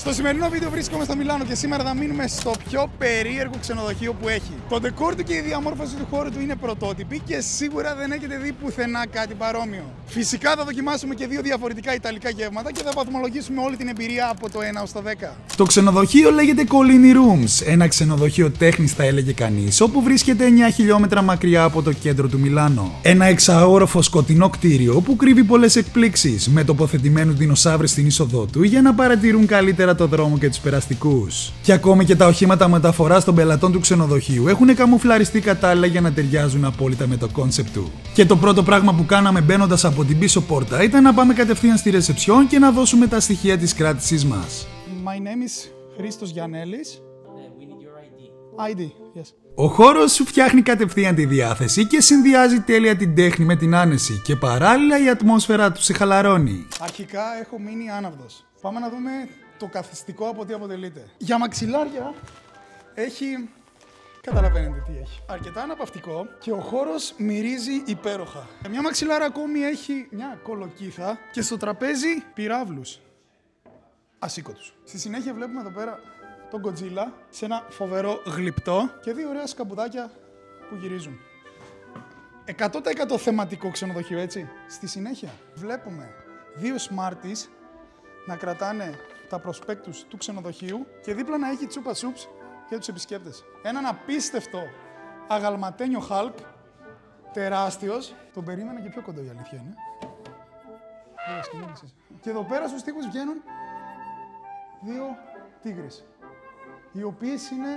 Στο σημερινό βίντεο βρίσκομαι στο Μιλάνο και σήμερα θα μείνουμε στο πιο περίεργο ξενοδοχείο που έχει. Το ντεκόρ του και η διαμόρφωση του χώρου του είναι πρωτότυπη και σίγουρα δεν έχετε δει πουθενά κάτι παρόμοιο. Φυσικά θα δοκιμάσουμε και 2 διαφορετικά ιταλικά γεύματα και θα βαθμολογήσουμε όλη την εμπειρία από το 1 ως το 10. Το ξενοδοχείο λέγεται Collini Rooms, ένα ξενοδοχείο τέχνης θα έλεγε κανείς, όπου βρίσκεται 9 χιλιόμετρα μακριά από το κέντρο του Μιλάνο. Ένα εξαόροφο σκοτεινό κτίριο που κρύβει πολλές εκπλήξεις, με τοποθετημένους δεινοσαύρους στην είσοδό του για να παρατηρούν καλύτερα το δρόμο και τους περαστικούς. Και ακόμη και τα οχήματα μεταφοράς των πελατών του ξενοδοχείου έχουν καμουφλαριστεί κατάλληλα για να ταιριάζουν απόλυτα με το κόνσεπτ του. Και το πρώτο πράγμα που κάναμε μπαίνοντας από την πίσω πόρτα ήταν να πάμε κατευθείαν στη ρεσεψιόν και να δώσουμε τα στοιχεία της κράτησής μας. My name is Χρήστος Γιαννέλης. We need your ID. ID, yes. Ο χώρος σου φτιάχνει κατευθείαν τη διάθεση και συνδυάζει τέλεια την τέχνη με την άνεση και παράλληλα η ατμόσφαιρα του σε χαλαρώνει. Αρχικά έχω μείνει άναυδος. Πάμε να δούμε το καθιστικό από τι αποτελείται. Για μαξιλάρια έχει... Καταλαβαίνετε τι έχει. Αρκετά αναπαυτικό και ο χώρος μυρίζει υπέροχα. Μια μαξιλάρα ακόμη έχει μια κολοκύθα και στο τραπέζι πυράβλους ασήκωτους. Στη συνέχεια βλέπουμε εδώ πέρα τον Godzilla σε ένα φοβερό γλυπτό και 2 ωραία σκαμπουδάκια που γυρίζουν. 100% θεματικό ξενοδοχείο, έτσι. Στη συνέχεια βλέπουμε 2 Smarties να κρατάνε τα προσπέκτους του ξενοδοχείου και δίπλα να έχει τσούπα σούπς για τους επισκέπτες. Έναν απίστευτο αγαλματένιο Hulk, τεράστιος. Τον περίμενα και πιο κοντό, η αλήθεια είναι. Και εδώ πέρα στους τοίχους βγαίνουν 2 τίγρες, οι οποίες είναι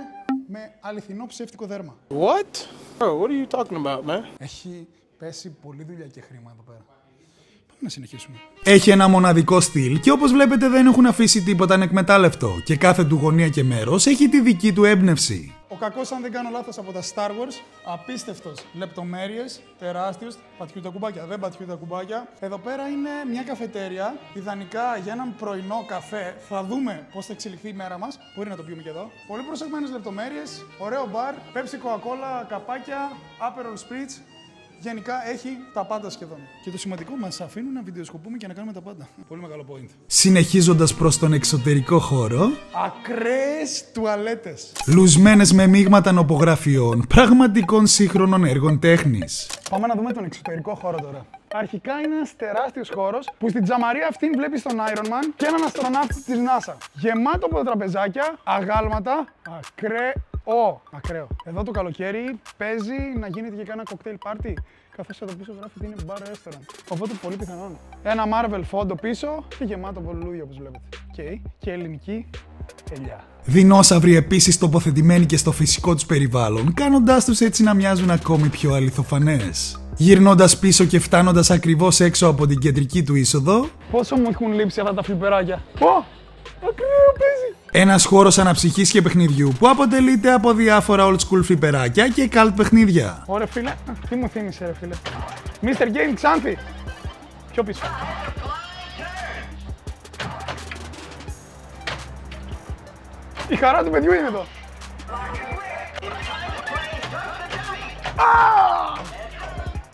με αληθινό ψεύτικο δέρμα. What? Bro, what are you talking about, man? Έχει πέσει πολλή δουλειά και χρήμα εδώ πέρα. Να συνεχίσουμε. Έχει ένα μοναδικό στυλ και όπως βλέπετε δεν έχουν αφήσει τίποτα ανεκμετάλλευτο και κάθε του γωνία και μέρος έχει τη δική του έμπνευση. Ο κακός, αν δεν κάνω λάθος, από τα Star Wars, απίστευτος, λεπτομέρειες, τεράστιος, πατιούν τα κουμπάκια, δεν πατιούν τα κουμπάκια. Εδώ πέρα είναι μια καφετέρια, ιδανικά για έναν πρωινό καφέ. Θα δούμε πώς θα εξελιχθεί η μέρα μας, μπορεί να το πιούμε και εδώ. Πολύ προσεγμένες λεπτομέρειες, ωραίο μπαρ, Pepsi, Coca-Cola, καπάκια, Aperol Spritz. Γενικά έχει τα πάντα σχεδόν. Και το σημαντικό, μας αφήνουν να βιντεοσκοπούμε και να κάνουμε τα πάντα. Πολύ μεγάλο point. Συνεχίζοντας προς τον εξωτερικό χώρο, ακραίες τουαλέτες. Λουσμένες με μείγματα νοπογραφιών, πραγματικών σύγχρονων έργων τέχνης. Πάμε να δούμε τον εξωτερικό χώρο τώρα. Αρχικά είναι ένας τεράστιος χώρος που στην τζαμαρία αυτήν βλέπεις τον Iron Man και έναν αστροναύτη της NASA. Γεμάτο από τραπεζάκια, αγάλματα, ακραίο. Εδώ το καλοκαίρι παίζει να γίνεται και κάνα κοκτέιλ πάρτι. Καθώς εδώ πίσω γράφει ότι είναι bar restaurant. Οπότε πολύ πιθανόν. Ένα Marvel φόντο πίσω και γεμάτο από λουλούδια όπως βλέπετε. Και ελληνική ελιά. Δεινόσαυροι επίσης τοποθετημένοι και στο φυσικό τους περιβάλλον, κάνοντάς τους έτσι να μοιάζουν ακόμη πιο αληθοφανές. Γυρνώντας πίσω και φτάνοντας ακριβώς έξω από την κεντρική του είσοδο, πόσο μου έχουν λείψει αυτά τα φλιπεράκια. Ακραίο παίζει! Ένας χώρος αναψυχής και παιχνιδιού που αποτελείται από διάφορα old school φλιπεράκια και cult παιχνίδια. Ωραία φίλε, τι μου θύμισε ρε φίλε. Mr. Game Xanthi. Πιο πίσω. Η χαρά του παιδιού είναι εδώ.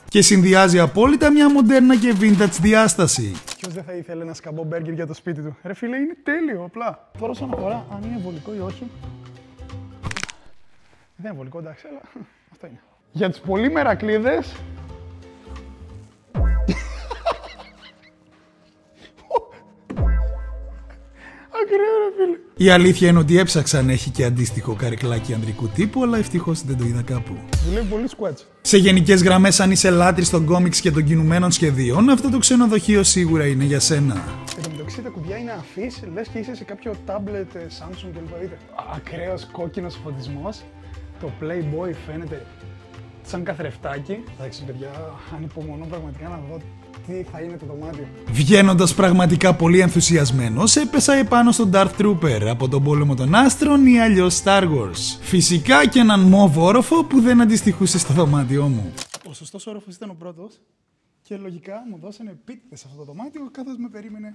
Και συνδυάζει απόλυτα μια μοντέρνα και vintage διάσταση. Ποιος δεν θα ήθελε ένα σκαμπό μπέργκερ για το σπίτι του. Ρε φίλε, είναι τέλειο, απλά. Τώρα όσον αφορά αν είναι βολικό ή όχι. Δεν είναι βολικό, εντάξει, αλλά αυτό είναι. Για τους πολύ μερακλείδες. Ακραίο ρε φίλε. Η αλήθεια είναι ότι έψαξα να έχει και αντίστοιχο καρεκλάκι ανδρικού τύπου, αλλά ευτυχώς δεν το είδα κάπου. Δουλεύει πολύ σκουέτσο. Σε γενικές γραμμές, αν είσαι λάτρης των κόμιξ και των κινουμένων σχεδίων, αυτό το ξενοδοχείο σίγουρα είναι για σένα. Εν τω μεταξύ τα κουμπιά είναι αφής, λες και είσαι σε κάποιο τάμπλετ Samsung κλπ. Δείτε. Ακραίος κόκκινος φωτισμός. Το Playboy φαίνεται σαν καθρεφτάκι. Εντάξει παιδιά, ανυπομονώ πραγματικά να δω τι θα είναι το δωμάτιο. Βγαίνοντας πραγματικά πολύ ενθουσιασμένος, έπεσα επάνω στον Darth Trooper από τον πόλεμο των άστρων ή αλλιώς Star Wars. Φυσικά και έναν μοβ όροφο που δεν αντιστοιχούσε στο δωμάτιό μου. Ο σωστός όροφος ήταν ο πρώτος και λογικά μου δώσανε επίτηδες σε αυτό το δωμάτιο καθώς με περίμενε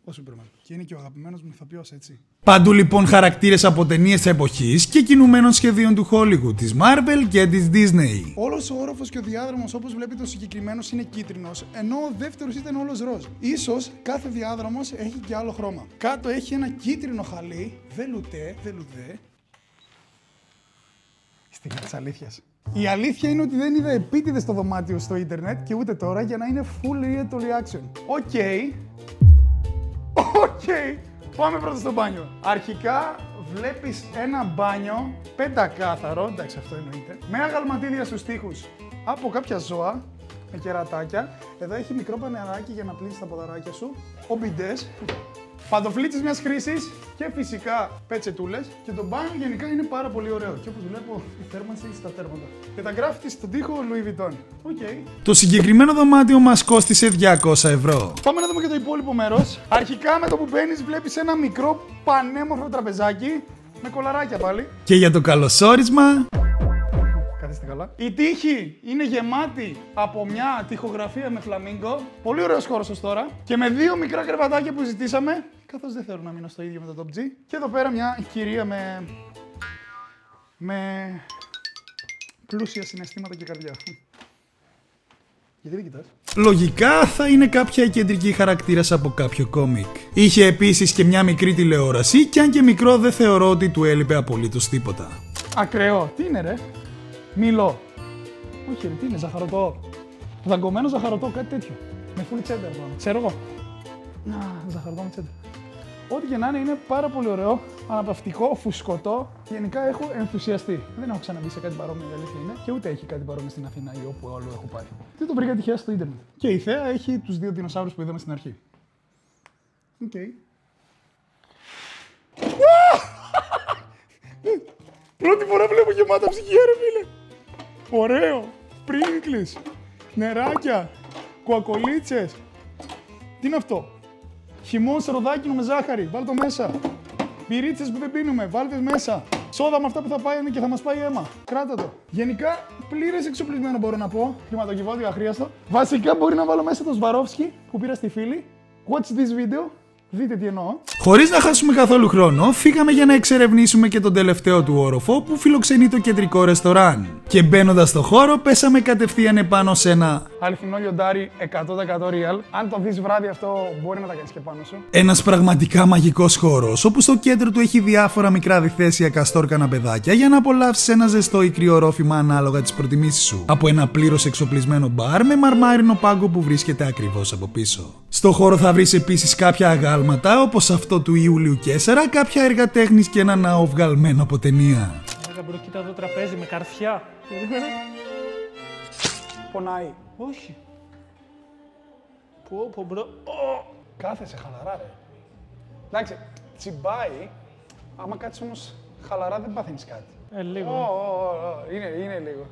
Ο Σούπερμαν. Και είναι και ο αγαπημένος μου ηθοποιός, έτσι. Παντού λοιπόν χαρακτήρες από ταινίες εποχής και κινουμένων σχεδίων του Hollywood, της Marvel και της Disney. Όλος ο όροφος και ο διάδρομος, όπως βλέπετε, ο συγκεκριμένος είναι κίτρινος, ενώ ο δεύτερος ήταν όλος ροζ. Ίσως κάθε διάδρομος έχει και άλλο χρώμα. Κάτω έχει ένα κίτρινο χαλί, βελουτέ. Στιγμή της αλήθειας. Η αλήθεια είναι ότι δεν είδα επίτηδες στο δωμάτιο στο ίντερνετ και ούτε τώρα για να είναι full real reaction. Οκ. Πάμε πρώτα στο μπάνιο. Αρχικά βλέπεις ένα μπάνιο πεντακάθαρο, εντάξει αυτό εννοείται, με αγαλματίδια στους τοίχους από κάποια ζώα, με κερατάκια. Εδώ έχει μικρό πανεράκι για να πλύνεις τα ποδαράκια σου, ομπιντές, παντοφλίτσες μιας χρήσης και φυσικά πετσετούλες. Και το μπάνιο γενικά είναι πάρα πολύ ωραίο. Και όπως βλέπω, η θέρμανση στα τέρματα. Και τα γράφτη στον τοίχο Louis Vuitton. Το συγκεκριμένο δωμάτιο μας κόστισε 200 ευρώ. Πάμε να δούμε και το υπόλοιπο μέρος. Αρχικά με το που μπαίνεις βλέπεις ένα μικρό πανέμορφο τραπεζάκι με κολαράκια πάλι. Και για το καλωσόρισμα... Καθίστε καλά. Η τοίχη είναι γεμάτη από μια τοιχογραφία με φλαμίγκο. Πολύ ωραίος χώρος ως τώρα. Και με δύο μικρά κρεβατάκια που ζητήσαμε. Καθώς δεν θέλω να μείνω στο ίδιο με το Top G. Και εδώ πέρα μια κυρία με πλούσια συναισθήματα και καρδιά. Γιατί δεν κοιτάς? Λογικά θα είναι κάποια κεντρική χαρακτήρας από κάποιο κόμικ. Είχε επίσης και μια μικρή τηλεόραση και αν και μικρό δεν θεωρώ ότι του έλειπε απολύτως τίποτα. Ακραίο. Τι είναι ρε? Μήλο. Όχι ρε, τι είναι, ζαχαρωτό. Δαγκωμένο ζαχαρωτό, κάτι τέτοιο. Με full cheddar πάνω. Ξέρω εγώ. Ζαχαρωτό με cheddar. Ό,τι και να είναι πάρα πολύ ωραίο, αναπαυτικό, φουσκωτό. Γενικά έχω ενθουσιαστεί. Δεν έχω ξαναμπεί σε κάτι παρόμοιο, η αλήθεια είναι. Και ούτε έχει κάτι παρόμοιο στην Αθήνα ή όπου άλλο έχω πάει. Δεν το βρήκα τυχαία στο ίντερνετ. Και η θέα έχει τους δύο δεινοσαύρους που είδαμε στην αρχή. Οκ. Πρώτη φορά βλέπω γεμάτα ψυγεία, ρε φίλε. Ωραίο. Πρίνγκλες, νεράκια, κουακολίτσες. Τι είναι αυτό? Χυμόν σε ροδάκινο με ζάχαρη, βάλ το μέσα. Μπυρίτσες που δεν πίνουμε, βάλτε μέσα. Σόδα με αυτά που θα πάει και θα μας πάει αίμα. Κράτα το. Γενικά, πλήρες εξοπλισμένο μπορώ να πω. Κλιματοκιβώτιο αχρίαστο. Βασικά μπορεί να βάλω μέσα το Σβαρόφσκι που πήρα στη φίλη. Watch this video. Δείτε τι εννοώ. Χωρίς να χάσουμε καθόλου χρόνο, φύγαμε για να εξερευνήσουμε και τον τελευταίο του όροφο που φιλοξενεί το κεντρικό ρεστοράν. Και μπαίνοντας στο χώρο, πέσαμε κατευθείαν επάνω σε ένα αληθινό λιοντάρι 100% real. Αν το δεις βράδυ, αυτό μπορεί να τα κάνεις και πάνω σου. Ένας πραγματικά μαγικός χώρος, όπου στο κέντρο του έχει διάφορα μικρά διθέσια καστόρ καναπεδάκια για να απολαύσεις ένα ζεστό ή κρύο ρόφημα ανάλογα τις προτιμήσεις σου. Από ένα πλήρως εξοπλισμένο μπαρ με μαρμάρινο πάγκο που βρίσκεται ακριβώς από πίσω. Στο χώρο θα βρεις επίσης κάποια αγάλματα όπως αυτό του Ιούλιου Κέσσαρα, κάποια έργα τέχνης και ένα ναό βγαλμένο από ταινία. Μπρο, κοίτα εδώ τραπέζι με καρφιά. Πονάει. Όχι. Πω, μπρο. Κάθεσαι χαλαρά, ρε. Εντάξει, τσιμπάει. Άμα κάτσεις όμως χαλαρά δεν παθαίνεις κάτι. Λίγο. Είναι λίγο.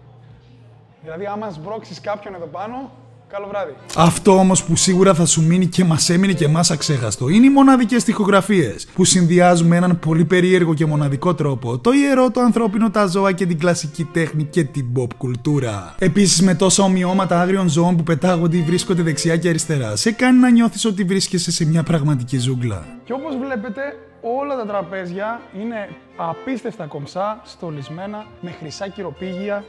Δηλαδή άμα σμπρώξεις κάποιον εδώ πάνω, καλό βράδυ. Αυτό όμως που σίγουρα θα σου μείνει και μας έμεινε και μας αξέχαστο είναι οι μοναδικές τοιχογραφίες που συνδυάζουν με έναν πολύ περίεργο και μοναδικό τρόπο το ιερό, το ανθρώπινο, τα ζώα και την κλασική τέχνη και την pop κουλτούρα. Επίσης με τόσα ομοιώματα άγριων ζώων που πετάγονται ή βρίσκονται δεξιά και αριστερά σε κάνει να νιώθεις ότι βρίσκεσαι σε μια πραγματική ζούγκλα. Και όπως βλέπετε όλα τα τραπέζια είναι απίστευτα κομψά, στολισμένα, με χρυσά κυροπήγια.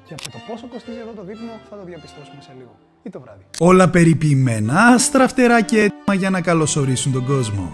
Και από το πόσο κοστίζει εδώ το δείπνο θα το διαπιστώσουμε σε λίγο. Ή το βράδυ. Όλα περιποιημένα, αστραφτερά και έτοιμα για να καλωσορίσουν τον κόσμο.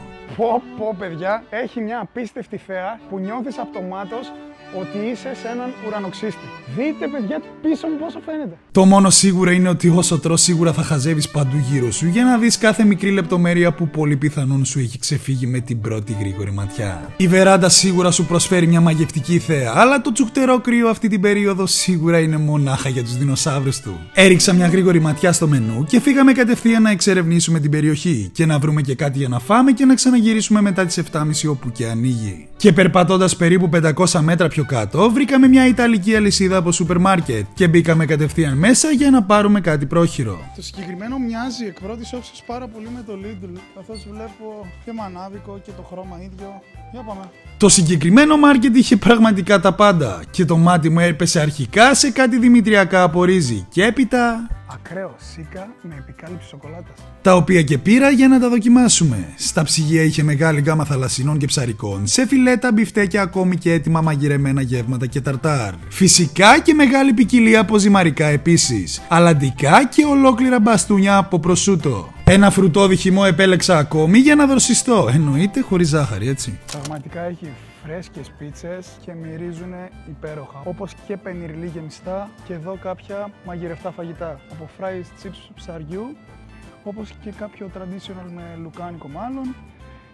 Πω παιδιά, έχει μια απίστευτη θέα που νιώθεις αυτομάτως ότι είσαι σε έναν ουρανοξύστη. Δείτε παιδιά πίσω μου πόσο φαίνεται. Το μόνο σίγουρο είναι ότι όσο τρως σίγουρα θα χαζεύεις παντού γύρω σου για να δεις κάθε μικρή λεπτομέρεια που πολύ πιθανόν σου έχει ξεφύγει με την πρώτη γρήγορη ματιά. Η βεράντα σίγουρα σου προσφέρει μια μαγευτική θέα, αλλά το τσουχτερό κρύο αυτή την περίοδο σίγουρα είναι μονάχα για τους δεινοσαύρους του. Έριξα μια γρήγορη ματιά στο μενού και φύγαμε κατευθείαν να εξερευνήσουμε την περιοχή και να βρούμε και κάτι για να φάμε και να ξαναγυρίσουμε μετά τις 7.30 όπου και ανοίγει. Και περπατώντας περίπου 500 μέτρα πιο κάτω, βρήκαμε μια ιταλική αλυσίδα από σούπερ μάρκετ και μπήκαμε κατευθείαν μέσα για να πάρουμε κάτι πρόχειρο. Το συγκεκριμένο μοιάζει εκ πρώτης όψης πάρα πολύ με το Lidl, καθώς βλέπω και μανάβικο και το χρώμα ίδιο. Για πάμε. Το συγκεκριμένο μάρκετ είχε πραγματικά τα πάντα και το μάτι μου έπεσε αρχικά σε κάτι δημητριακά από ρύζι και έπειτα ακραίο σίκα με επικάλυψη σοκολάτας. Τα οποία και πήρα για να τα δοκιμάσουμε. Στα ψυγεία είχε μεγάλη γκάμα θαλασσινών και ψαρικών, σε φιλέτα, μπιφτέκια, ακόμη και έτοιμα μαγειρεμένα γεύματα και ταρτάρ. Φυσικά και μεγάλη ποικιλία από ζυμαρικά επίσης, αλαντικά και ολόκληρα μπαστούνια από προσούτο. Ένα φρουτόδι χυμό επέλεξα ακόμη για να δροσιστώ, εννοείται χωρίς ζάχαρη, έτσι. Πραγματικά έχει φρέσκες πίτσες και μυρίζουν υπέροχα. Όπως και πενιρλί γεμιστά και εδώ κάποια μαγειρευτά φαγητά. Από fries chips ψαριού, όπως και κάποιο traditional με λουκάνικο μάλλον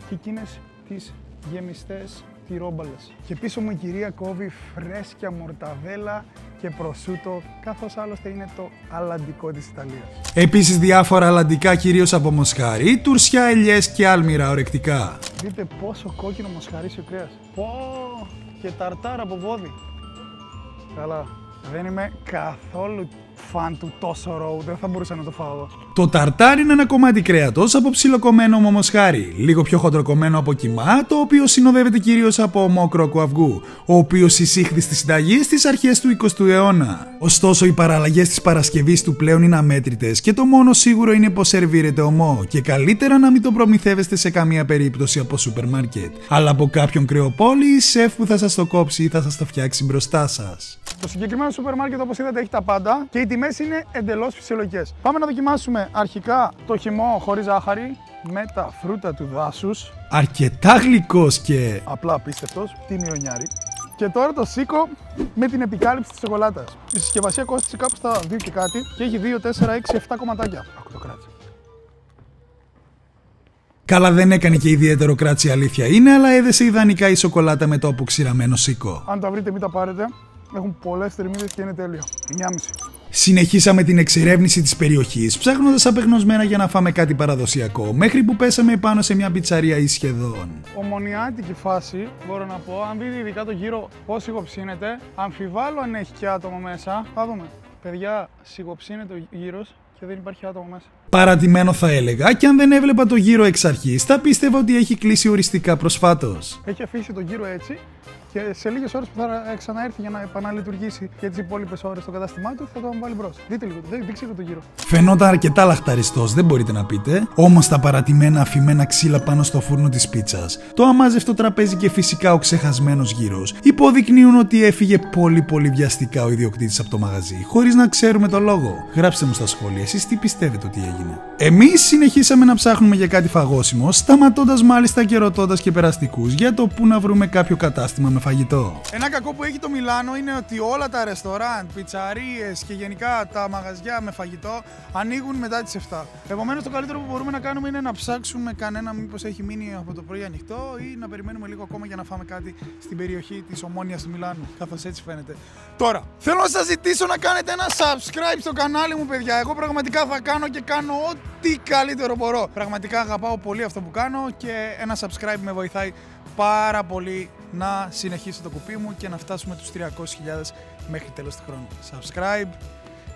και εκείνες τις γεμιστές τυρόμπαλες. Και πίσω μου η κυρία κόβει φρέσκια μορταδέλα και προσούτο, καθώς άλλωστε είναι το αλαντικό της Ιταλίας. Επίσης διάφορα αλαντικά κυρίως από μοσχάρι, τουρσιά, ελιές και άλμυρα ορεκτικά. Δείτε πόσο κόκκινο μοσχαρίσιο κρέας. Πω, και ταρτάρα από βόδι. Καλά, δεν είμαι καθόλου φαν του τόσο ροου, δεν θα μπορούσα να το φάω. Το ταρτάρ είναι ένα κομμάτι κρέατος από ψιλοκομμένο μοσχάρι, λίγο πιο χοντροκομμένο από κιμά, το οποίο συνοδεύεται κυρίως από ομό κρόκου αυγού, ο οποίος εισήχθη στη συνταγή στις αρχές του 20ου αιώνα. Ωστόσο, οι παραλλαγές της παρασκευής του πλέον είναι αμέτρητες και το μόνο σίγουρο είναι πως σερβίρεται ομό και καλύτερα να μην το προμηθεύεστε σε καμία περίπτωση από σούπερ μάρκετ, αλλά από κάποιον κρεοπόλη ή σεφ που θα σας το κόψει ή θα σας το φτιάξει μπροστά σας. Το συγκεκριμένο σούπερ μάρκετ, όπως είδατε, έχει τα πάντα και οι τιμές είναι εντελώς φυσιολογικές. Πάμε να δοκιμάσουμε αρχικά το χυμό χωρίς ζάχαρη με τα φρούτα του δάσους. Αρκετά γλυκός και απλά απίστευτος, τιμιονιάρη. Και τώρα το σίκο με την επικάλυψη της σοκολάτας. Η συσκευασία κόστησε κάπου στα 2 και κάτι και έχει 2, 4, 6, 7 κομματάκια. Άκου το κράτησε. Καλά, δεν έκανε και ιδιαίτερο κράτσι, αλήθεια είναι, αλλά έδεσε ιδανικά η σοκολάτα με το αποξηραμένο σίκο. Αν τα βρείτε, μην τα πάρετε. Έχουν πολλές θερμίδες και είναι τέλεια. 9,5. Συνεχίσαμε την εξερεύνηση της περιοχής, ψάχνοντας απεγνωσμένα για να φάμε κάτι παραδοσιακό, μέχρι που πέσαμε πάνω σε μια πιτσαρία ή σχεδόν. Ομονιάτικη φάση, μπορώ να πω. Αν δείτε ειδικά το γύρο πώς σιγοψύνεται, αμφιβάλλω αν έχει και άτομο μέσα. Θα δούμε. Παιδιά, σιγοψύνεται ο γύρος και δεν υπάρχει άτομο μέσα. Παρατημένο θα έλεγα, και αν δεν έβλεπα το γύρο εξ αρχής, θα πίστευα ότι έχει κλείσει οριστικά προσφάτως. Έχει αφήσει το γύρο έτσι. Και σε λίγες ώρες που θα ξαναέρθει για να επαναλειτουργήσει για τις υπόλοιπες ώρες στο κατάστημά του, θα το βάλει μπρος. Δείτε λίγο, δείξτε το γύρο. Φαινόταν αρκετά λαχταριστός, δεν μπορείτε να πείτε. Όμως τα παρατημένα αφημένα ξύλα πάνω στο φούρνο της πίτσας, το αμάζευτο τραπέζι και φυσικά ο ξεχασμένος γύρος υποδεικνύουν ότι έφυγε πολύ βιαστικά ο ιδιοκτήτης από το μαγαζί, χωρίς να ξέρουμε το λόγο. Γράψτε μου στα σχόλια εσείς τι πιστεύετε ότι έγινε. Εμείς συνεχίσαμε να ψάχνουμε για κάτι φαγόσιμο, σταματώντας μάλιστα και ρωτώντας και περαστικούς για το πού να βρούμε κάποιο κατάστημα με φαγητό. Ένα κακό που έχει το Μιλάνο είναι ότι όλα τα ρεστοράντ, πιτσαρίες και γενικά τα μαγαζιά με φαγητό ανοίγουν μετά τις 7. Επομένως, το καλύτερο που μπορούμε να κάνουμε είναι να ψάξουμε κανένα μήπως έχει μείνει από το πρωί ανοιχτό ή να περιμένουμε λίγο ακόμα για να φάμε κάτι στην περιοχή της Ομόνοιας του Μιλάνου. Καθώς έτσι φαίνεται. Τώρα, θέλω να σας ζητήσω να κάνετε ένα subscribe στο κανάλι μου, παιδιά. Εγώ πραγματικά θα κάνω και κάνω ό,τι καλύτερο μπορώ. Πραγματικά αγαπάω πολύ αυτό που κάνω και ένα subscribe με βοηθάει πάρα πολύ να συνεχίσω το κουπί μου και να φτάσουμε τους 300.000 μέχρι τέλος του χρόνου. Subscribe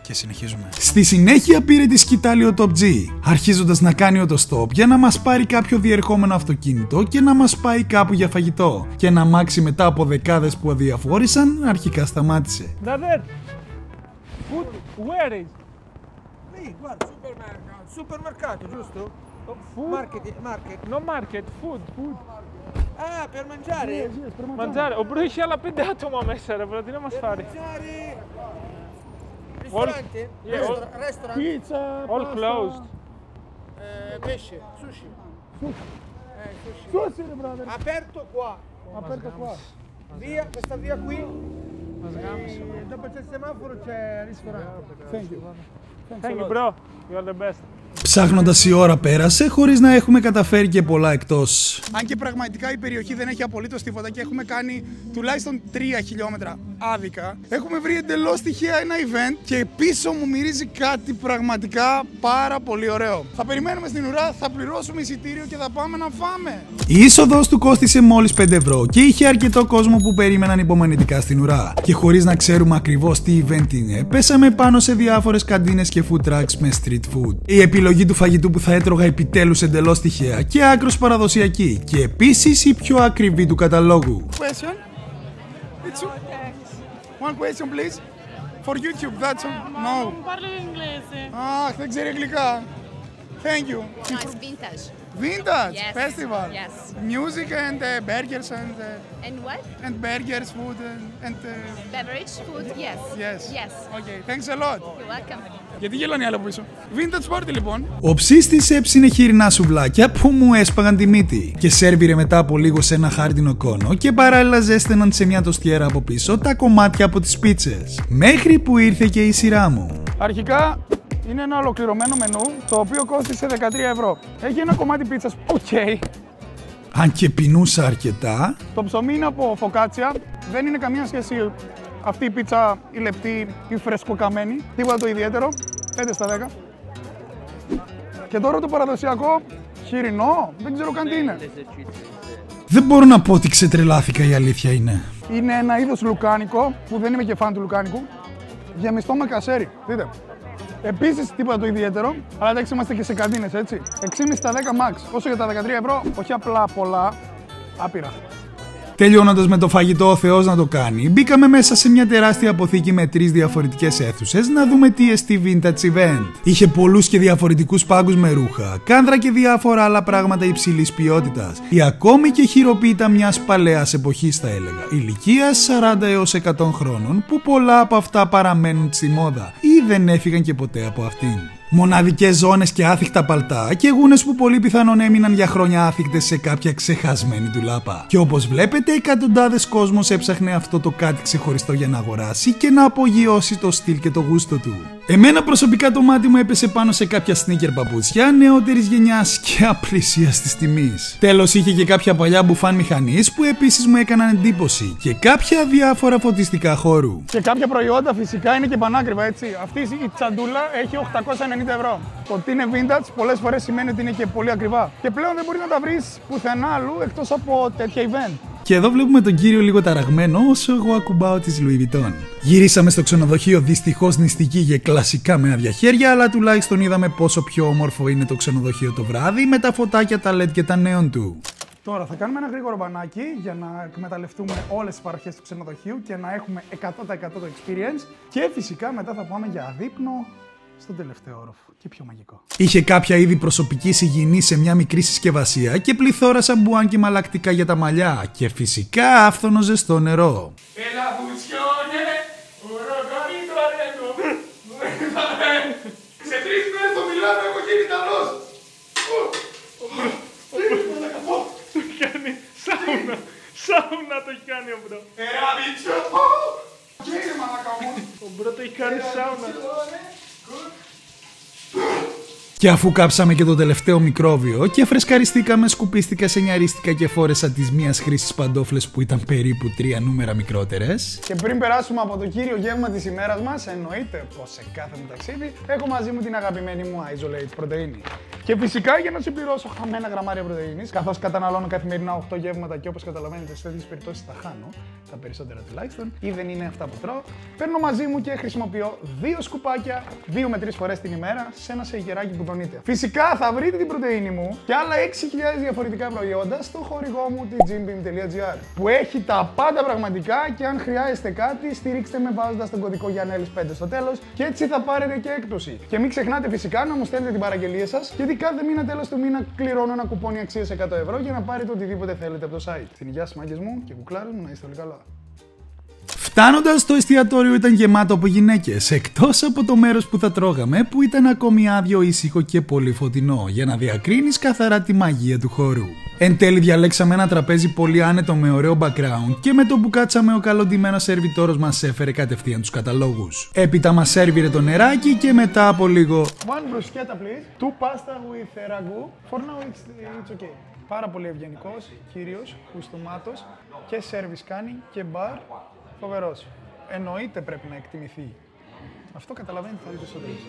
και συνεχίζουμε. Στη συνέχεια πήρε τη σκητάλη ο Top G, αρχίζοντας να κάνει auto-stop για να μας πάρει κάποιο διερχόμενο αυτοκίνητο και να μας πάει κάπου για φαγητό. Και ένα αμάξι μετά από δεκάδες που αδιαφόρησαν, αρχικά σταμάτησε. Dader, food, where is? Lì, guarda, supermercato, giusto? Food? Market. No market, food. Ah, per mangiare? Mangiare, ο μπρο είχε άλλα 5 άτομα μέσα ρε, τι να μας φάρει. Mangiare. Ristorante? Restaurant? Pizza, All closed. Pesce, sushi. Sushi, brother. Aperto qua. Aperto qua. Via, questa via qui. Dopo c'è il semaforo, c'è il ristorante. Thank you. Thank you bro, you are the best. Ψάχνοντας η ώρα πέρασε χωρίς να έχουμε καταφέρει και πολλά εκτός. Αν και πραγματικά η περιοχή δεν έχει απολύτως τίποτα και έχουμε κάνει τουλάχιστον 3 χιλιόμετρα άδικα, έχουμε βρει εντελώς τυχαία ένα event και πίσω μου μυρίζει κάτι πραγματικά πάρα πολύ ωραίο. Θα περιμένουμε στην ουρά, θα πληρώσουμε εισιτήριο και θα πάμε να φάμε. Η είσοδος του κόστισε μόλις 5 ευρώ και είχε αρκετό κόσμο που περίμεναν υπομονετικά στην ουρά. Και χωρίς να ξέρουμε ακριβώς τι event είναι, πέσαμε πάνω σε διάφορες καντίνες και food trucks με street food. Η επιλογή του φαγητού που θα έτρωγα επιτέλους εντελώς τυχαία και άκρως παραδοσιακή και επίσης η πιο ακριβή του καταλόγου. Question? It's one question, please. For YouTube, that's all. No. Non parlo inglese. Αχ, δεν ξέρει αγγλικά. Thank you. No, it's vintage. Vintage Yes. festival. Yes. Music and burgers And what? and burgers, food and Beverage, food? Yes. yes. Yes. Okay, thanks a lot. You're welcome. Γιατί γελάνε οι άλλοι από πίσω. Vintage party λοιπόν. Ο ψίστης έψινε χοιρινά σουβλάκια που μου έσπαγαν τη μύτη και σέρβιρε μετά από λίγο σε ένα χάρτινο κόνο και παράλληλα ζέστεναν σε μια τοστιέρα από πίσω τα κομμάτια από τις πίτσες. Μέχρι που ήρθε και η σειρά μου. Αρχικά είναι ένα ολοκληρωμένο μενού το οποίο κόστησε 13 ευρώ. Έχει ένα κομμάτι πίτσας, ok. Αν και πεινούσα αρκετά. Το ψωμί είναι από φωκάτσια, δεν είναι καμία σχέση αυτή η πίτσα η λεπτή ή φρεσκοκαμένη. Τίποτα το ιδιαίτερο, 5 στα 10. Και τώρα το παραδοσιακό χοιρινό, δεν ξέρω καν τι είναι. Δεν μπορώ να πω ότι ξετρελάθηκα, η αλήθεια είναι. Είναι ένα είδος λουκάνικο, που δεν είμαι και φαν του λουκάνικου, γεμιστό με κασέρι, δείτε. Επίσης τίποτα το ιδιαίτερο, αλλά εντάξει είμαστε και σε καντίνες, έτσι. 6,5 στα 10 max, όσο για τα 13 ευρώ, όχι απλά πολλά, άπειρα. Τελειώνοντας με το φαγητό, ο Θεός να το κάνει, μπήκαμε μέσα σε μια τεράστια αποθήκη με 3 διαφορετικές αίθουσες να δούμε TST Vintage Event. Είχε πολλούς και διαφορετικούς πάγκους με ρούχα, κάνδρα και διάφορα άλλα πράγματα υψηλής ποιότητας, ή ακόμη και χειροποίητα μιας παλαιάς εποχής, θα έλεγα, ηλικίας 40 έως 100 χρόνων, που πολλά από αυτά παραμένουν στη μόδα ή δεν έφυγαν και ποτέ από αυτήν. Μοναδικές ζώνες και άθικτα παλτά και γούνες που πολύ πιθανόν έμειναν για χρόνια άθικτες σε κάποια ξεχασμένη ντουλάπα. Και όπως βλέπετε, εκατοντάδες κόσμος έψαχνε αυτό το κάτι ξεχωριστό για να αγοράσει και να απογειώσει το στυλ και το γούστο του. Εμένα προσωπικά το μάτι μου έπεσε πάνω σε κάποια sneaker παπούτσια νεότερης γενιάς και απλησίας τιμής. Τέλος, είχε και κάποια παλιά μπουφάν μηχανής που επίσης μου έκαναν εντύπωση και κάποια διάφορα φωτιστικά χώρου. Και κάποια προϊόντα φυσικά είναι και πανάκριβα, έτσι. Αυτή η τσαντούλα έχει 890 ευρώ. Το ότι είναι vintage πολλές φορές σημαίνει ότι είναι και πολύ ακριβά. Και πλέον δεν μπορεί να τα βρεις πουθενά αλλού εκτός από τέτοια event. Και εδώ βλέπουμε τον κύριο λίγο ταραγμένο όσο εγώ ακουμπάω της Louis Vuitton. Γυρίσαμε στο ξενοδοχείο δυστυχώς νηστική και κλασικά με άδεια χέρια, αλλά τουλάχιστον είδαμε πόσο πιο όμορφο είναι το ξενοδοχείο το βράδυ με τα φωτάκια, τα LED και τα νέον του. Τώρα θα κάνουμε ένα γρήγορο μπανάκι για να εκμεταλλευτούμε όλες τις παροχές του ξενοδοχείου και να έχουμε 100% το experience. Και φυσικά μετά θα πάμε για δείπνο στον τελευταίο όροφο και πιο μαγικό. Είχε κάποια είδη προσωπικής υγιεινής σε μια μικρή συσκευασία και πληθώρα σαμπουάν και μαλακτικά για τα μαλλιά και φυσικά άφθονο ζεστό νερό. Σε 3 μέρες το Μιλάνο έχω γίνει Ιταλός. Το έχει κάνει σάουνα. Σάουνα το έχει κάνει ο μπρο. Ραμπίτσιο. Κύριε μαλάκα μου. Ο μπρο το έχει κάνει σάουνα. Και αφού κάψαμε και το τελευταίο μικρόβιο και φρεσκαριστήκαμε, σκουπίστηκα, σενιαρίστηκα και φόρεσα τις μίας χρήσης παντόφλες που ήταν περίπου 3 νούμερα μικρότερες. Και πριν περάσουμε από το κύριο γεύμα της ημέρας μας, εννοείται πως σε κάθε μου ταξίδι έχω μαζί μου την αγαπημένη μου Isolate πρωτεΐνη. Και φυσικά για να συμπληρώσω χαμένα γραμμάρια πρωτεΐνης, καθώς καταναλώνω καθημερινά 8 γεύματα και όπως καταλαβαίνετε σε τέτοιες περιπτώσεις τα χάνω, τα περισσότερα τουλάχιστον, ή δεν είναι αυτά που τρώω, παίρνω μαζί μου και χρησιμοποιώ 2 σκουπάκια 2 με 3 φορές την ημέρα σε ένα σεϊκεράκι που τονείται. Φυσικά θα βρείτε την πρωτεΐνη μου και άλλα 6.000 διαφορετικά προϊόντα στο χορηγό μου τη gymbeam.gr που έχει τα πάντα πραγματικά και αν χρειάζεστε κάτι στηρίξτε με βάζοντας τον κωδικό Γιαννέλης 5 στο τέλος και έτσι θα πάρετε και έκπτωση. Και μην ξεχνάτε φυσικά να μου στέλνετε την παραγγελία σας γιατί κάθε μήνα τέλος του μήνα κληρώνω ένα κουπόνι αξίας 100 ευρώ για να πάρετε οτιδήποτε θέλετε από το site. Στην υγεία σας μάγκες μου και κουκλάρες μου να είστε όλοι καλά. Φτάνοντας, το εστιατόριο ήταν γεμάτο από γυναίκες, εκτός από το μέρος που θα τρώγαμε που ήταν ακόμη άδειο, ήσυχο και πολύ φωτεινό για να διακρίνεις καθαρά τη μαγεία του χώρου. Εν τέλει διαλέξαμε ένα τραπέζι πολύ άνετο με ωραίο background και με το που κάτσαμε ο καλοντημένος σερβιτόρος μας έφερε κατευθείαν τους καταλόγους. Έπειτα μας σέρβιρε το νεράκι και μετά από λίγο One bruschetta please, 2 pasta with ragu. For now it's okay. Πάρα πολύ ευγενικός, κύριος, χουστομάτος και σέρβις κάνει και μπαρ. Φοβερός. Εννοείται πρέπει να εκτιμηθεί. Αυτό καταλαβαίνετε θα δείτε στο τέλος.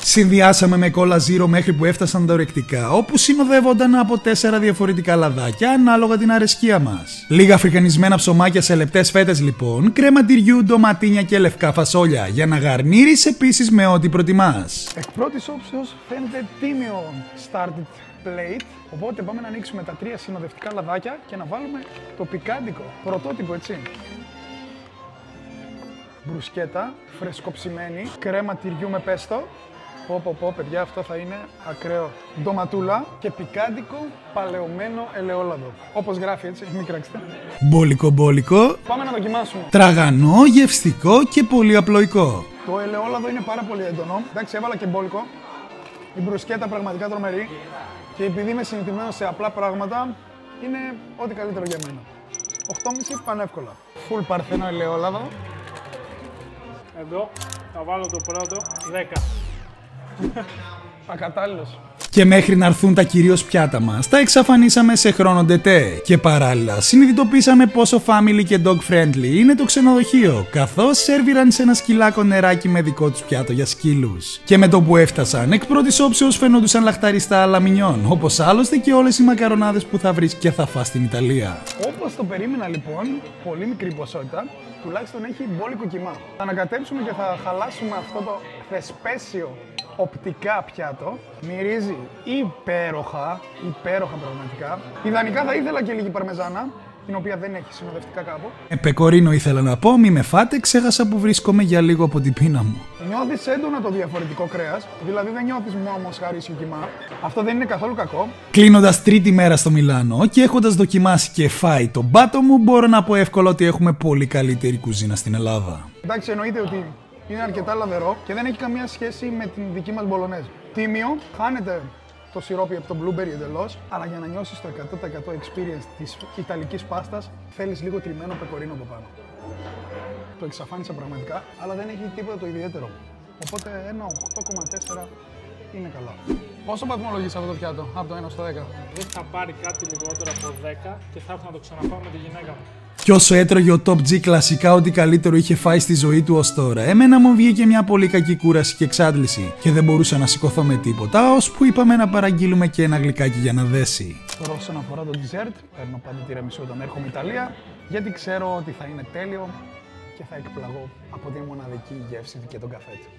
συνδυάσαμε με κόλλα ζύρο μέχρι που έφτασαν τα ορεκτικά, όπου συνοδεύονταν από 4 διαφορετικά λαδάκια ανάλογα την αρεσκία μας. Λίγα αφρικανισμένα ψωμάκια σε λεπτές φέτες λοιπόν, κρέμα τυριού, ντοματίνια και λευκά φασόλια, για να γαρνίρεις επίσης με ό,τι προτιμάς. Εκ πρώτης όψεως φαίνεται τίμιο started plate, οπότε πάμε να ανοίξουμε τα 3 συνοδευτικά λαδάκια και να βάλουμε το πικάντικο, πρωτότυπο έτσι. μπρουσκέτα, φρεσκοψημένη, κρέμα τυριού με πέστο. Πω, παιδιά, αυτό θα είναι ακραίο. Ντοματούλα και πικάντικο παλαιωμένο ελαιόλαδο. Όπως γράφει, έτσι, μην κράξετε. Μπόλικο. Πάμε να δοκιμάσουμε. Τραγανό, γευστικό και πολύ απλοϊκό. Το ελαιόλαδο είναι πάρα πολύ έντονο. Εντάξει, έβαλα και μπόλικο. Η μπρουσκέτα πραγματικά τρομερή. Και επειδή είμαι συνηθισμένος σε απλά πράγματα, είναι ό,τι καλύτερο για μένα. 8,5 πανεύκολα. Φουλ παρθένο ελαιόλαδο. Εδώ θα βάλω το πρώτο 10. Ακατάλληλος. Και μέχρι να έρθουν τα κυρίως πιάτα μας, τα εξαφανίσαμε σε χρόνο ντετέ. Και παράλληλα συνειδητοποίησαμε πόσο family και dog friendly είναι το ξενοδοχείο, καθώς σέρβιραν σε ένα σκυλάκο νεράκι με δικό τους πιάτο για σκύλους. Και με το που έφτασαν, εκ πρώτης όψεως φαινόντουσαν λαχταριστά αλαμινιόν, όπως άλλωστε και όλες οι μακαρονάδες που θα βρεις και θα φας στην Ιταλία. Όπως το περίμενα λοιπόν, πολύ μικρή ποσότητα, τουλάχιστον έχει μπόλικο κιμά. Θα ανακατέψουμε και θα χαλάσουμε αυτό το θεσπέσιο οπτικά πιάτο. Μυρίζει υπέροχα πραγματικά. Ιδανικά θα ήθελα και λίγη παρμεζάνα, την οποία δεν έχει συνοδευτικά κάπου. Πεκορίνο ήθελα να πω, μη με φάτε, ξέχασα που βρίσκομαι για λίγο από την πείνα μου. Νιώθεις έντονα το διαφορετικό κρέας, δηλαδή δεν νιώθεις μόνο σχαρίσιο κιμά. Αυτό δεν είναι καθόλου κακό. Κλείνοντας τρίτη μέρα στο Μιλάνο και έχοντας δοκιμάσει και φάει τον πάτο μου, μπορώ να πω εύκολα ότι έχουμε πολύ καλύτερη κουζίνα στην Ελλάδα. Εντάξει, εννοείται ότι είναι αρκετά λαδερό και δεν έχει καμία σχέση με την δική μας μπολονέζ. Τίμιο, χάνεται το σιρόπι από το blueberry εντελώς, αλλά για να νιώσεις το 100% experience της ιταλικής πάστας, θέλεις λίγο τριμμένο πεκορίνο από πάνω. Το εξαφάνισα πραγματικά, αλλά δεν έχει τίποτα το ιδιαίτερο. Οπότε ένα 8,4 είναι καλά. Πόσο βαθμολογείς αυτό το πιάτο, από το 1 στο 10? Δεν θα πάρει κάτι λιγότερο από 10 και θα έρθω να το ξαναφάω με τη γυναίκα μου. Κι όσο έτρωγε ο Top G κλασικά ό,τι καλύτερο είχε φάει στη ζωή του ως τώρα, εμένα μου βγήκε μια πολύ κακή κούραση και εξάντληση και δεν μπορούσα να σηκωθώ με τίποτα, ώσπου είπαμε να παραγγείλουμε και ένα γλυκάκι για να δέσει. Τώρα όσον αφορά το dessert, παίρνω πάντα τιραμισού όταν έρχομαι Ιταλία, γιατί ξέρω ότι θα είναι τέλειο και θα εκπλαγώ από τη μοναδική γεύση και τον καφέ του.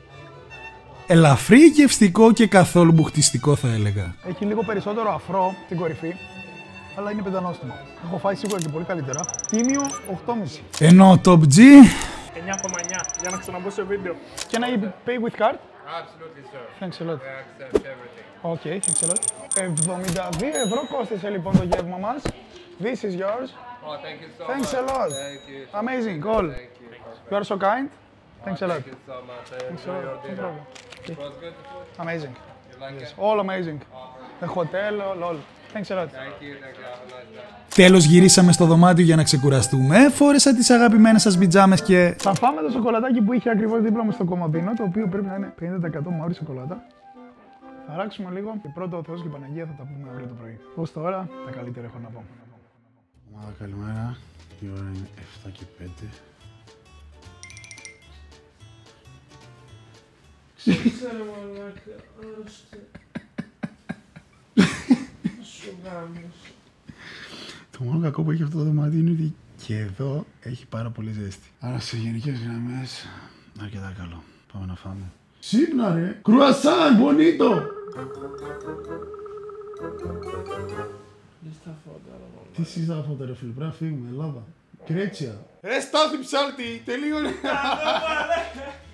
Ελαφρύ, γευστικό και καθόλου μπουχτιστικό θα έλεγα. Έχει λίγο περισσότερο αφρό την κορυφή, αλλά είναι πεντανόστιμο. Έχω φάει σίγουρα και πολύ καλύτερα. Τίμιο 8,5. Ενώ Top G 9,9 για να ξαναμπω σε βίντεο. Can I pay with card? Absolutely, sir. Thanks a lot. I accept everything. Okay, thanks a lot. 72 ευρώ κόστησε λοιπόν το γεύμα μας. This is yours. Oh, thank you so Thanks much. a lot. Thank you. Amazing, all. Thank you. You are so kind. Thanks a lot. Thank you so much. I Thanks a enjoy lot. your No dinner. problem. It was good food. Amazing. You like Yes, it? all amazing. The hotel, all. Thanks a lot. Thank you. Thank you. Have a nice day. Τέλος γυρίσαμε στο δωμάτιο για να ξεκουραστούμε, φόρεσα τις αγαπημένες σας πιτζάμες και... Θα φάμε το σοκολατάκι που είχε ακριβώς δίπλα μου στο κομμωδίνο, το οποίο πρέπει να είναι 50% μαύρη σοκολάτα. Θα ράξουμε λίγο και πρώτο ο Θεός και η Παναγία θα τα πούμε αύριο το πρωί. Ως τώρα, τα καλύτερα έχω να πω. Ομάδα, καλημέρα. Η ώρα είναι 7 και 5. Ξέρω μαλάκα, άρρωστη. Σου γάμος. Το μόνο κακό που έχει αυτό το δωμάτιο είναι ότι και εδώ έχει πάρα πολύ ζέστη. Άρα σε γενικές γραμμές, αρκετά καλό. Πάμε να φάμε. Ξύπνα ρε! Κρουασάν, μπονίτο! Τι συζητά φώτα ρε φίλε, πρέπει να φύγουμε, Ελλάδα. Κρέτσια. Ρε Στάθη ψάλτη, τελείωνε!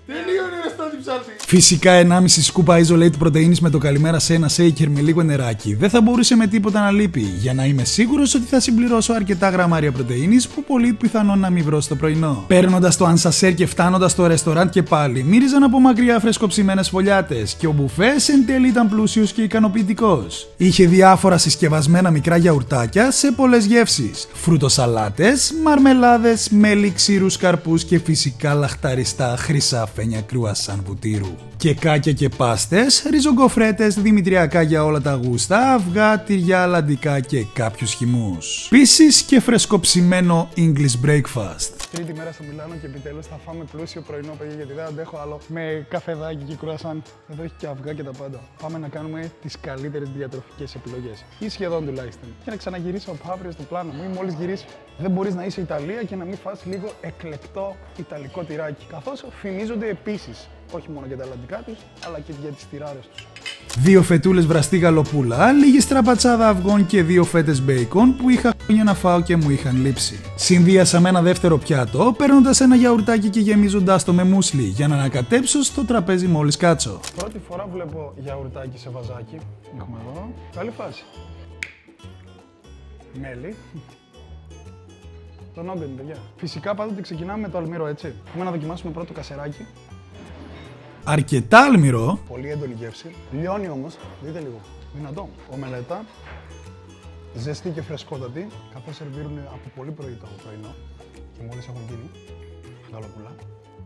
Τελείωνε ρε Στάθη ψάλτη! Φυσικά 1,5 σκούπα isolated πρωτεΐνης με το καλημέρα σε ένα shaker με λίγο νεράκι. Δεν θα μπορούσε με τίποτα να λείπει, για να είμαι σίγουρος ότι θα συμπληρώσω αρκετά γραμμάρια πρωτεΐνης που πολύ πιθανόν να μην βρω στο πρωινό. Παίρνοντας το ανσασέρ και φτάνοντας στο ρεστοράντ και πάλι, μύριζαν από μακριά φρεσκοψημένες φωλιάτες και ο μπουφές εν τέλει ήταν πλούσιος και ικανοποιητικός. Είχε διάφορα συσκευασμένα μικρά γιαουρτάκια σε πολλές γεύσεις, φρουτοσαλάτες, μαρμελάδες, μέλι, ξηρούς καρπούς και φυσικά λαχταριστά χρυσά φένια κρουασάν βουτύρου. Κεκάκια και πάστες, ριζογκοφρέτες, δημητριακά για όλα τα γούστα, αυγά, τυριά, λαντικά και κάποιους χυμούς. Επίσης και φρεσκοψημένο English breakfast. Τρίτη μέρα στο Μιλάνο και επιτέλους θα φάμε πλούσιο πρωινό, παιδιά, γιατί δεν αντέχω άλλο με καφεδάκι και κρουασάν. Εδώ έχει και αυγά και τα πάντα. Πάμε να κάνουμε τις καλύτερες διατροφικές επιλογές. Ή σχεδόν τουλάχιστον. Και να ξαναγυρίσω από αύριο στο πλάνο μου ή μόλις γυρίσω. Δεν μπορείς να είσαι Ιταλία και να μην φας λίγο εκλεκτό ιταλικό τυράκι. Καθώς φημίζονται επίσης, όχι μόνο για τα αλλαντικά τους, αλλά και για τις τυράρες τους. 2 φετούλες βραστή γαλοπούλα, λίγη στραπατσάδα αυγών και 2 φέτες μπέικον που είχα για να φάω και μου είχαν λείψει. Συνδύασα με ένα δεύτερο πιάτο, παίρνοντας ένα γιαουρτάκι και γεμίζοντας το με μουσλι για να ανακατέψω στο τραπέζι μόλις κάτσω. Πρώτη φορά βλέπω γιαουρτάκι σε βαζάκι. Έχουμε εδώ. Καλή φάση. Μέλι. Το νόμπεν, παιδιά. Φυσικά πάντοτε ξεκινάμε με το αλμύρο, έτσι. Έχουμε να δοκιμάσουμε πρώτο κασεράκι. Αρκετά αλμυρό. Πολύ έντονη γεύση. Λιώνει όμως. Δείτε λίγο. Δυνατό. Ομελέτα. Ζεστή και φρεσκότατη. Καθώς σερβίρουν από πολύ πρωί το πρωινό. Και μόλις έχουν γίνει. Γαλοπουλά.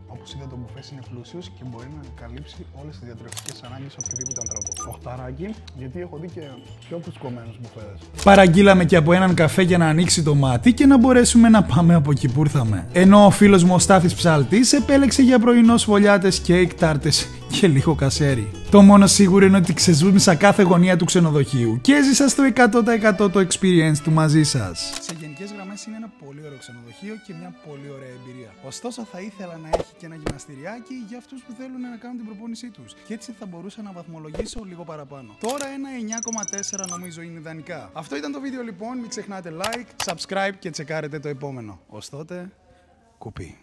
Όπως είδατε, το μπουφές είναι πλούσιος και μπορεί να καλύψει όλες τις διατροφικές ανάγκες οποιοδήποτε ανθρώπου. Οχταράκι, γιατί έχω δει και πιο φουσκωμένους μπουφέδες. Παραγγείλαμε και από έναν καφέ για να ανοίξει το μάτι και να μπορέσουμε να πάμε από εκεί που ήρθαμε. Ενώ ο φίλος μου ο Στάθης Ψάλτης επέλεξε για πρωινό σφολιάτες, κέικ, τάρτες και λίγο κασέρι. Το μόνο σίγουρο είναι ότι ξεζούμισα κάθε γωνία του ξενοδοχείου και έζησα στο 100% το experience του μαζί σας. Σε γενικές γραμμές είναι ένα πολύ ωραίο ξενοδοχείο και μια πολύ ωραία εμπειρία. Ωστόσο, θα ήθελα να έχει και ένα γυμναστηριάκι για αυτούς που θέλουν να κάνουν την προπόνησή τους. Και έτσι θα μπορούσα να βαθμολογήσω λίγο παραπάνω. Τώρα ένα 9,4 νομίζω είναι ιδανικά. Αυτό ήταν το βίντεο λοιπόν. Μην ξεχνάτε like, subscribe και τσεκάρετε το επόμενο. Ως τότε, κουπί.